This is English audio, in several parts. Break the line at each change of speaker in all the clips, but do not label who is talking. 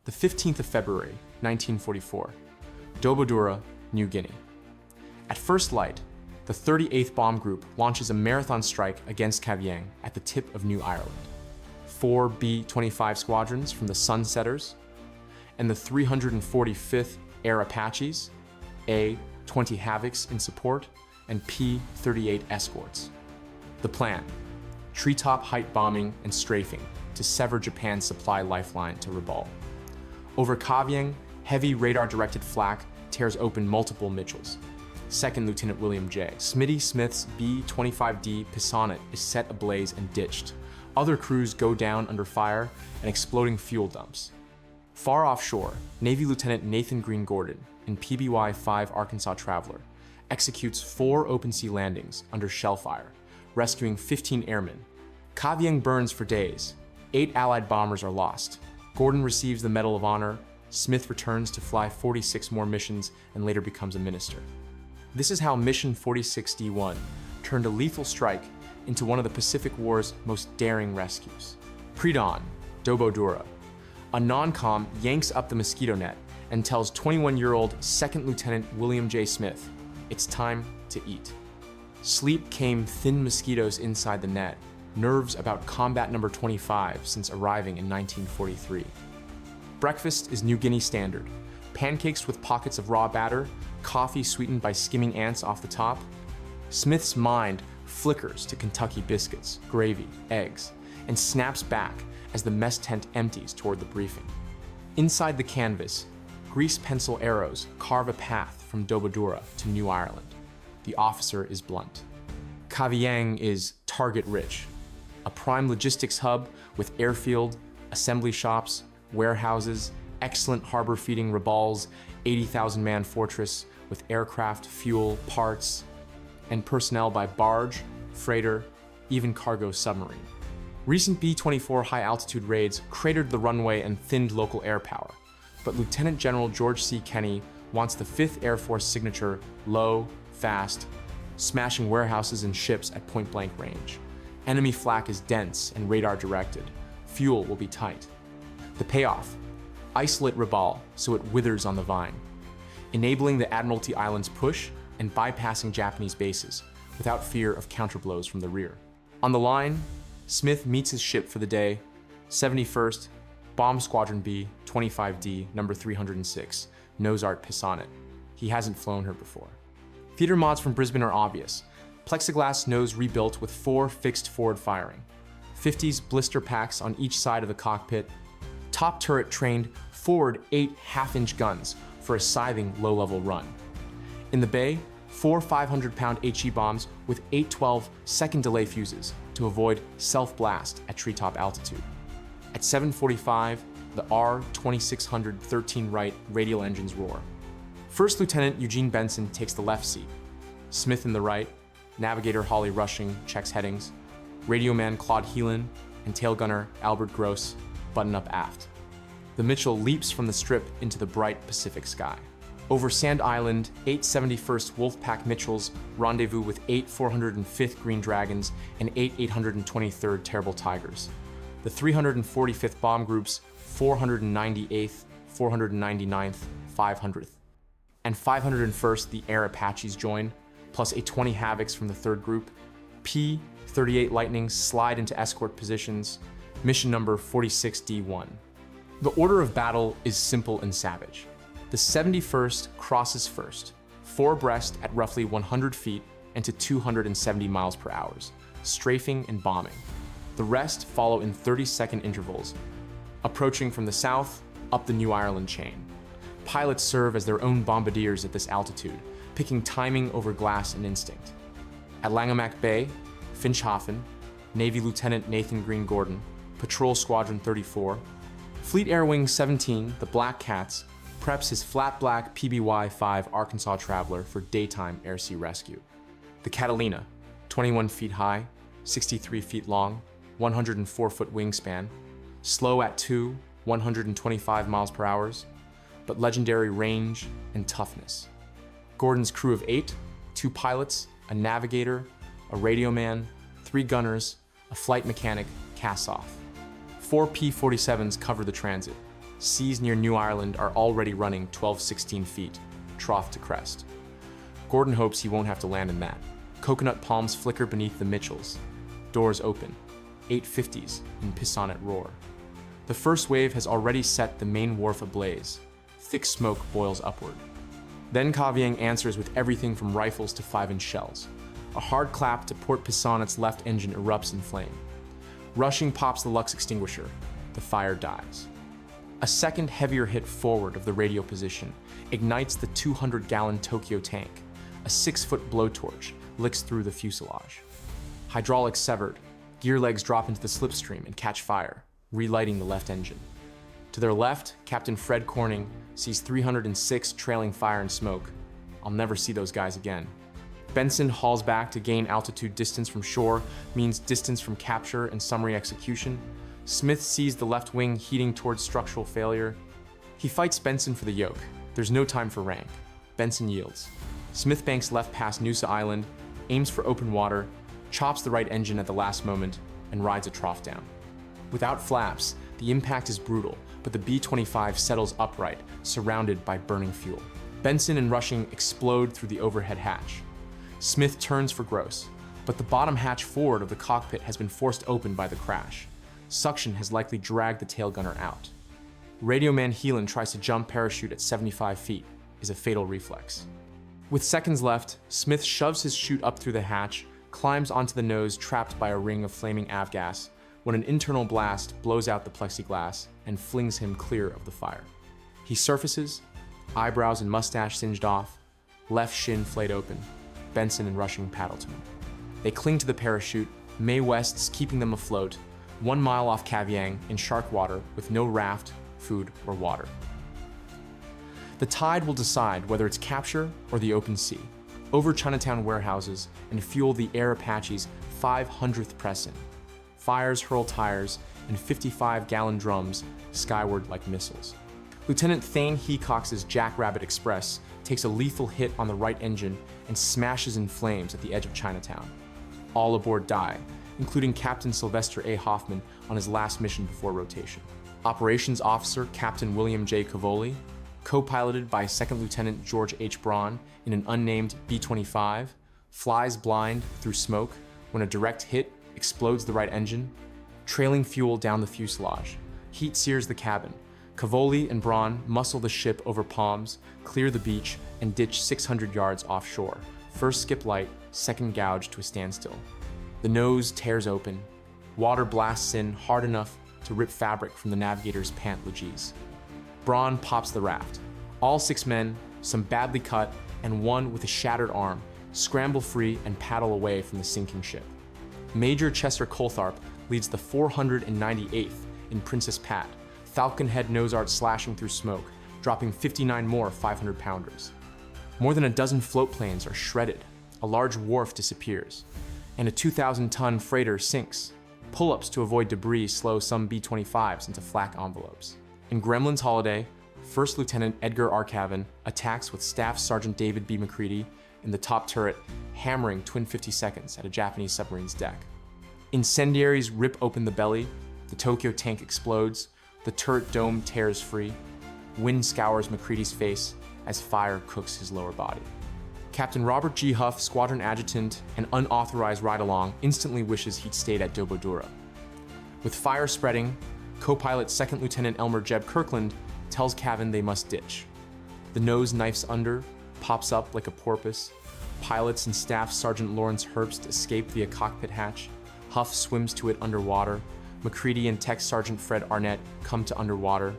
The 15th of February, 1944, Dobodura, New Guinea. At first light, the 38th Bomb Group launches a marathon strike against Kavieng at the tip of New Ireland. 4 B-25 squadrons from the Sunsetters and the 345th Air Apaches, A-20 Havocs in support, and P-38 escorts. The plan: treetop height bombing and strafing to sever Japan's supply lifeline to Rabaul. Over Kavieng, heavy radar-directed flak tears open multiple Mitchells. Second Lieutenant William J. Smitty Smith's B-25D Pissonit is set ablaze and ditched. Other crews go down under fire and exploding fuel dumps. Far offshore, Navy Lieutenant Nathan Green Gordon in PBY-5 Arkansas Traveler executes 4 open sea landings under shell fire, rescuing 15 airmen. Kavieng burns for days. 8 Allied bombers are lost. Gordon receives the Medal of Honor. Smith returns to fly 46 more missions and later becomes a minister. This is how Mission 46D1 turned a lethal strike into one of the Pacific War's most daring rescues. Pre-dawn, Dobodura. A non-com yanks up the mosquito net and tells 21-year-old Second Lieutenant William J. Smith, it's time to eat. Sleep came thin mosquitoes inside the net, nerves about combat number 25 since arriving in 1943. Breakfast is New Guinea standard. Pancakes with pockets of raw batter, coffee sweetened by skimming ants off the top. Smith's mind flickers to Kentucky biscuits, gravy, eggs, and snaps back as the mess tent empties toward the briefing. Inside the canvas, grease pencil arrows carve a path from Dobodura to New Ireland. The officer is blunt. Kavieng is target-rich, a prime logistics hub with airfield, assembly shops, warehouses, excellent harbor-feeding Rabaul's 80,000-man fortress with aircraft, fuel, parts, and personnel by barge, freighter, even cargo submarine. Recent B-24 high-altitude raids cratered the runway and thinned local air power, but Lieutenant General George C. Kenney wants the 5th Air Force signature low, fast, smashing warehouses and ships at point-blank range. Enemy flak is dense and radar-directed. Fuel will be tight. The payoff: isolate Rabaul so it withers on the vine, enabling the Admiralty Islands push and bypassing Japanese bases without fear of counterblows from the rear. On the line, Smith meets his ship for the day, 71st Bomb Squadron B-25D number 306, Nose Art Pissonit. He hasn't flown her before. Theater mods from Brisbane are obvious. Plexiglass nose rebuilt with 4 fixed forward firing, 50s blister packs on each side of the cockpit, top turret trained forward 8 half-inch guns for a scything low-level run. In the bay, 4 500-pound HE bombs with 812 second delay fuses to avoid self-blast at treetop altitude. At 7:45, the R-2600 13 right radial engines roar. First Lieutenant Eugene Benson takes the left seat. Smith in the right, navigator Holly Rushing checks headings, radio man Claude Heelan, and tail gunner Albert Gross button up aft. The Mitchell leaps from the strip into the bright Pacific sky. Over Sand Island, 871st Wolfpack Mitchells rendezvous with 8 405th Green Dragons and 8 823rd Terrible Tigers. The 345th Bomb Group's 498th, 499th, 500th, and 501st the Air Apaches join, plus A-20 Havocs from the 3rd Group. P-38 Lightnings slide into escort positions, mission number 46D1. The order of battle is simple and savage. The 71st crosses first, 4 abreast at roughly 100 feet and to 270 miles per hour, strafing and bombing. The rest follow in 30-second intervals, approaching from the south up the New Ireland chain. Pilots serve as their own bombardiers at this altitude, picking timing over glass and instinct. At Langemak Bay, Finchhafen, Navy Lieutenant Nathan Green Gordon, Patrol Squadron 34, Fleet Air Wing 17, the Black Cats, preps his flat black PBY-5 Arkansas Traveler for daytime air-sea rescue. The Catalina, 21 feet high, 63 feet long, 104-foot wingspan, slow at 125 miles per hour, but legendary range and toughness. Gordon's crew of 8, 2 pilots, a navigator, a radio man, 3 gunners, a flight mechanic, casts off. 4 P-47s cover the transit. seas near New Ireland are already running 12-16 feet, trough to crest. Gordon hopes he won't have to land in that. Coconut palms flicker beneath the Mitchells. Doors open. 850s in Pissonit roar. The first wave has already set the main wharf ablaze. Thick smoke boils upward. Then Kavieng answers with everything from rifles to 5-inch shells. A hard clap to Port Pissonit's left engine erupts in flame. Rushing pops the Lux extinguisher. The fire dies. A second heavier hit forward of the radio position ignites the 200-gallon Tokyo tank. A 6-foot blowtorch licks through the fuselage. Hydraulics severed. Gear legs drop into the slipstream and catch fire, relighting the left engine. To their left, Captain Fred Corning sees 306 trailing fire and smoke. I'll never see those guys again. Benson hauls back to gain altitude. Distance from shore means distance from capture and summary execution. Smith sees the left wing heating towards structural failure. He fights Benson for the yoke. There's no time for rank. Benson yields. Smith banks left past Noosa Island, aims for open water, chops the right engine at the last moment, and rides a trough down. Without flaps, the impact is brutal, but the B-25 settles upright, surrounded by burning fuel. Benson and Rushing explode through the overhead hatch. Smith turns for Gross, but the bottom hatch forward of the cockpit has been forced open by the crash. Suction has likely dragged the tail gunner out. Radioman Heelan tries to jump parachute at 75 feet, is a fatal reflex. With seconds left, Smith shoves his chute up through the hatch, climbs onto the nose trapped by a ring of flaming avgas, when an internal blast blows out the plexiglass and flings him clear of the fire. He surfaces, eyebrows and mustache singed off, left shin flayed open. Benson and Rushing paddle to him. They cling to the parachute, Mae West's keeping them afloat, 1 mile off Kavieng in shark water with no raft, food, or water. The tide will decide whether it's capture or the open sea, over Chinatown warehouses and fuel the Air Apaches' 500th press-in. Fires hurl tires and 55-gallon drums skyward like missiles. Lieutenant Thane Heacox's Jackrabbit Express takes a lethal hit on the right engine and smashes in flames at the edge of Chinatown. All aboard die, including Captain Sylvester A. Hoffman on his last mission before rotation. Operations Officer Captain William J. Cavoli, co-piloted by Second Lieutenant George H. Braun in an unnamed B-25, flies blind through smoke when a direct hit explodes the right engine, trailing fuel down the fuselage. Heat sears the cabin. Cavoli and Braun muscle the ship over palms, clear the beach, and ditch 600 yards offshore. First skip light, second gouge to a standstill. The nose tears open. Water blasts in hard enough to rip fabric from the navigator's pant legees. Braun pops the raft. All 6 men, some badly cut, and one with a shattered arm, scramble free and paddle away from the sinking ship. Major Chester Coltharp leads the 498th in Princess Pat, Falcon Head nose art slashing through smoke, dropping 59 more 500-pounders. More than a dozen floatplanes are shredded, a large wharf disappears, and a 2,000-ton freighter sinks. Pull-ups to avoid debris slow some B-25s into flak envelopes. In Gremlin's Holiday, First Lieutenant Edgar R. Cavan attacks with Staff Sergeant David B. McCready in the top turret, hammering twin 52nds at a Japanese submarine's deck. Incendiaries rip open the belly, the Tokyo tank explodes, the turret dome tears free. Wind scours McCready's face as fire cooks his lower body. Captain Robert G. Huff, squadron adjutant and unauthorized ride-along, instantly wishes he'd stayed at Dobodura. With fire spreading, co-pilot Second Lieutenant Elmer Jeb Kirkland tells Cavan they must ditch. The nose knifes under, pops up like a porpoise. Pilots and Staff Sergeant Lawrence Herbst escape via cockpit hatch. Huff swims to it underwater. McCready and Tech Sergeant Fred Arnett come to underwater,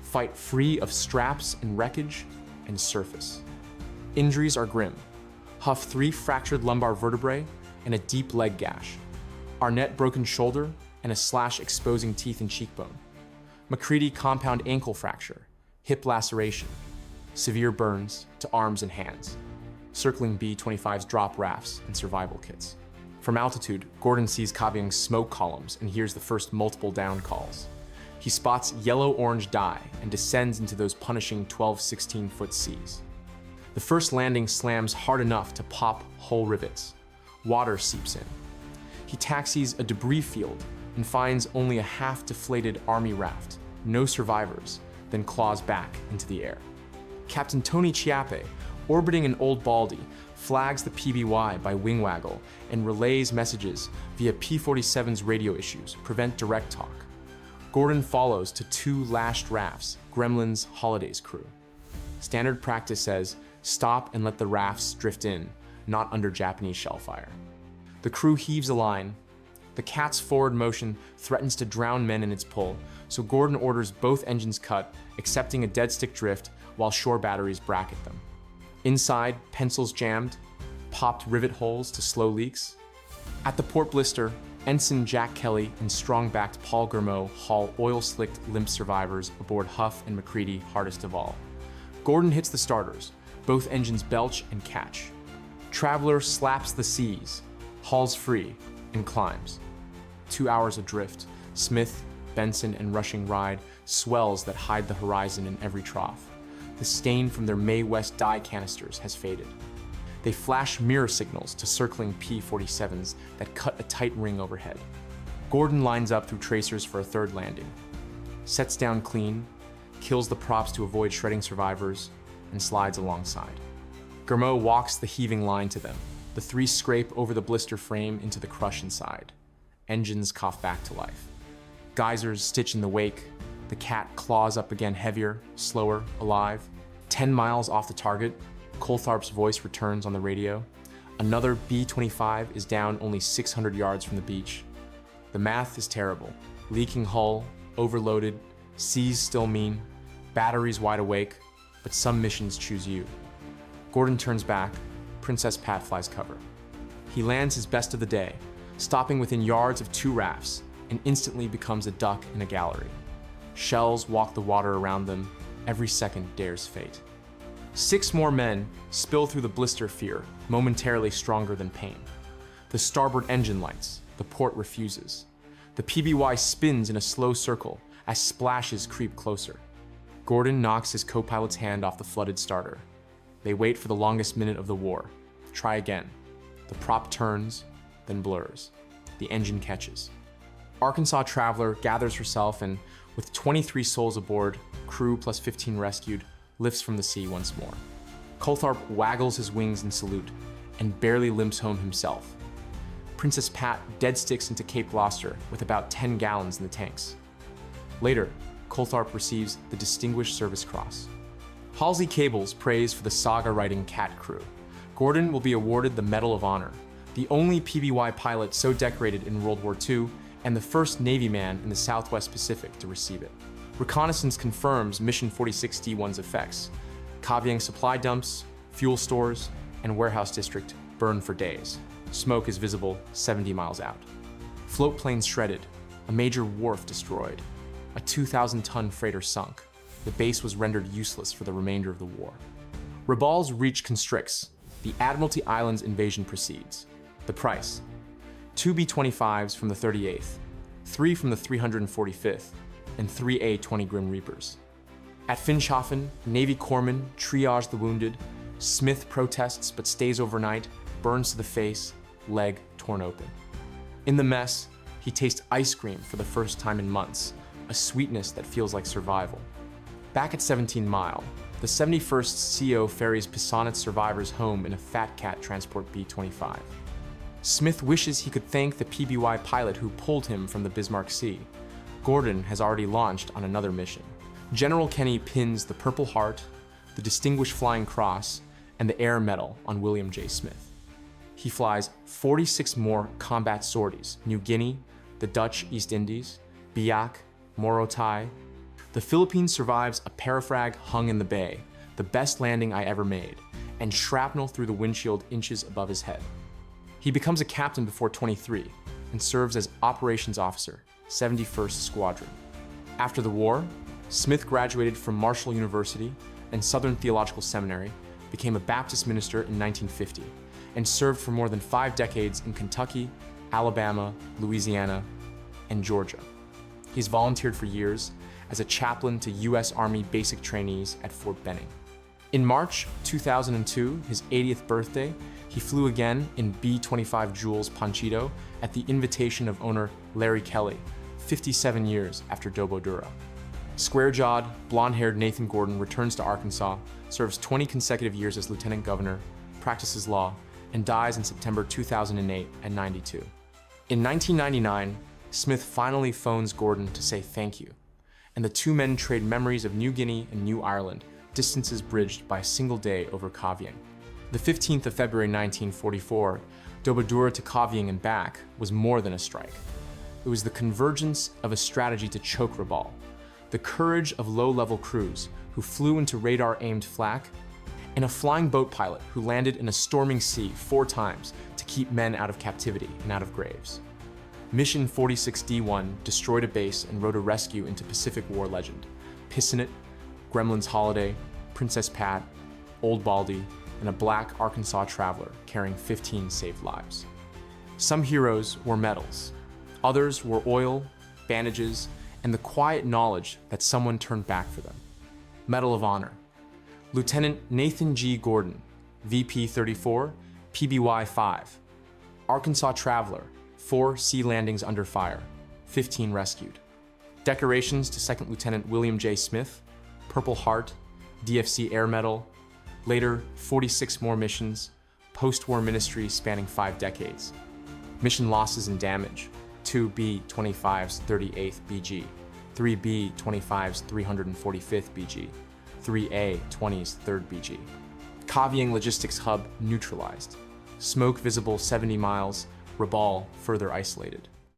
fight free of straps and wreckage, and surface. Injuries are grim. Huff 3 fractured lumbar vertebrae and a deep leg gash. Arnett broken shoulder and a slash exposing teeth and cheekbone. McCready compound ankle fracture, hip laceration, severe burns to arms and hands. Circling B-25's drop rafts and survival kits. From altitude, Gordon sees Kavieng's smoke columns and hears the first multiple down calls. He spots yellow-orange dye and descends into those punishing 12-16-foot seas. The first landing slams hard enough to pop hull rivets. Water seeps in. He taxis a debris field and finds only a half-deflated army raft, no survivors, then claws back into the air. Captain Tony Chiappe, orbiting an old Baldy, flags the PBY by wing waggle and relays messages via P-47's radio issues, prevent direct talk. Gordon follows to 2 lashed rafts, Gremlin's Holidays crew. Standard practice says, stop and let the rafts drift in, not under Japanese shell fire. The crew heaves a line. The Cat's forward motion threatens to drown men in its pull, so Gordon orders both engines cut, accepting a dead stick drift while shore batteries bracket them. Inside, pencils jammed, popped rivet holes to slow leaks. At the port blister, Ensign Jack Kelly and strong-backed Paul Germeau haul oil-slicked limp survivors aboard Huff and McCready hardest of all. Gordon hits the starters, both engines belch and catch. Traveler slaps the seas, hauls free, and climbs. 2 hours adrift, Smith, Benson, and rushing ride swells that hide the horizon in every trough. The stain from their May West dye canisters has faded. They flash mirror signals to circling P-47s that cut a tight ring overhead. Gordon lines up through tracers for a third landing. Sets down clean, kills the props to avoid shredding survivors, and slides alongside. Germeau walks the heaving line to them. The 3 scrape over the blister frame into the crush inside. Engines cough back to life. Geysers stitch in the wake. The Cat claws up again, heavier, slower, alive. 10 miles off the target, Coulthard's voice returns on the radio. Another B-25 is down only 600 yards from the beach. The math is terrible. Leaking hull, overloaded, seas still mean, batteries wide awake, but some missions choose you. Gordon turns back, Princess Pat flies cover. He lands his best of the day, stopping within yards of 2 rafts, and instantly becomes a duck in a gallery. Shells walk the water around them, every second dares fate. 6 more men spill through the blister fear, momentarily stronger than pain. The starboard engine lights, the port refuses. The PBY spins in a slow circle as splashes creep closer. Gordon knocks his co-pilot's hand off the flooded starter. They wait for the longest minute of the war. Try again. The prop turns, then blurs. The engine catches. Arkansas Traveler gathers herself and, with 23 souls aboard, crew plus 15 rescued, lifts from the sea once more. Coulthard waggles his wings in salute and barely limps home himself. Princess Pat dead sticks into Cape Gloucester with about 10 gallons in the tanks. Later, Coulthard receives the Distinguished Service Cross. Halsey Cables prays for the saga-writing Cat crew. Gordon will be awarded the Medal of Honor, the only PBY pilot so decorated in World War II and the first Navy man in the Southwest Pacific to receive it. Reconnaissance confirms Mission 46D1's effects. Kavieng supply dumps, fuel stores, and warehouse district burn for days. Smoke is visible 70 miles out. Floatplanes shredded, a major wharf destroyed, a 2,000-ton freighter sunk. The base was rendered useless for the remainder of the war. Rabaul's reach constricts. The Admiralty Islands invasion proceeds. The price: 2 B-25s from the 38th, 3 from the 345th, and 3 A-20 Grim Reapers. At Finschhafen, Navy corpsmen triage the wounded. Smith protests but stays overnight, burns to the face, leg torn open. In the mess, he tastes ice cream for the first time in months, a sweetness that feels like survival. Back at 17 Mile, the 71st CO ferries Pissonit survivors home in a Fat Cat transport B-25. Smith wishes he could thank the PBY pilot who pulled him from the Bismarck Sea. Gordon has already launched on another mission. General Kenny pins the Purple Heart, the Distinguished Flying Cross, and the Air Medal on William J. Smith. He flies 46 more combat sorties: New Guinea, the Dutch East Indies, Biak, Morotai. The Philippines survives a parafrag hung in the bay, the best landing I ever made, and shrapnel through the windshield inches above his head. He becomes a captain before 23 and serves as operations officer, 71st Squadron. After the war, Smith graduated from Marshall University and Southern Theological Seminary, became a Baptist minister in 1950, and served for more than 5 decades in Kentucky, Alabama, Louisiana, and Georgia. He's volunteered for years as a chaplain to U.S. Army basic trainees at Fort Benning. In March 2002, his 80th birthday, he flew again in B-25 Jules Panchito at the invitation of owner Larry Kelly, 57 years after Dobodura. Square-jawed, blonde-haired Nathan Gordon returns to Arkansas, serves 20 consecutive years as lieutenant governor, practices law, and dies in September 2008 at 92. In 1999, Smith finally phones Gordon to say thank you, and the two men trade memories of New Guinea and New Ireland, distances bridged by a single day over Kavieng. The 15th of February 1944, Dobodura to Kavieng and back was more than a strike. It was the convergence of a strategy to choke Rabaul, the courage of low-level crews who flew into radar-aimed flak, and a flying boat pilot who landed in a storming sea 4 times to keep men out of captivity and out of graves. Mission 46D1 destroyed a base and wrote a rescue into Pacific War legend: Pissonit, Gremlin's Holiday, Princess Pat, Old Baldy, and a black Arkansas traveler carrying 15 saved lives. Some heroes wore medals. Others wore oil, bandages, and the quiet knowledge that someone turned back for them. Medal of Honor: Lieutenant Nathan G. Gordon, VP 34, PBY-5. Arkansas Traveler, 4 sea landings under fire, 15 rescued. Decorations to Second Lieutenant William J. Smith, Purple Heart, DFC Air Medal, later 46 more missions, post-war ministry spanning 5 decades. Mission losses and damage: 2 B-25's 38th BG, 3 B-25's 345th BG, 3 A-20's 3rd BG. Kavieng Logistics Hub neutralized. Smoke visible 70 miles, Rabaul further isolated.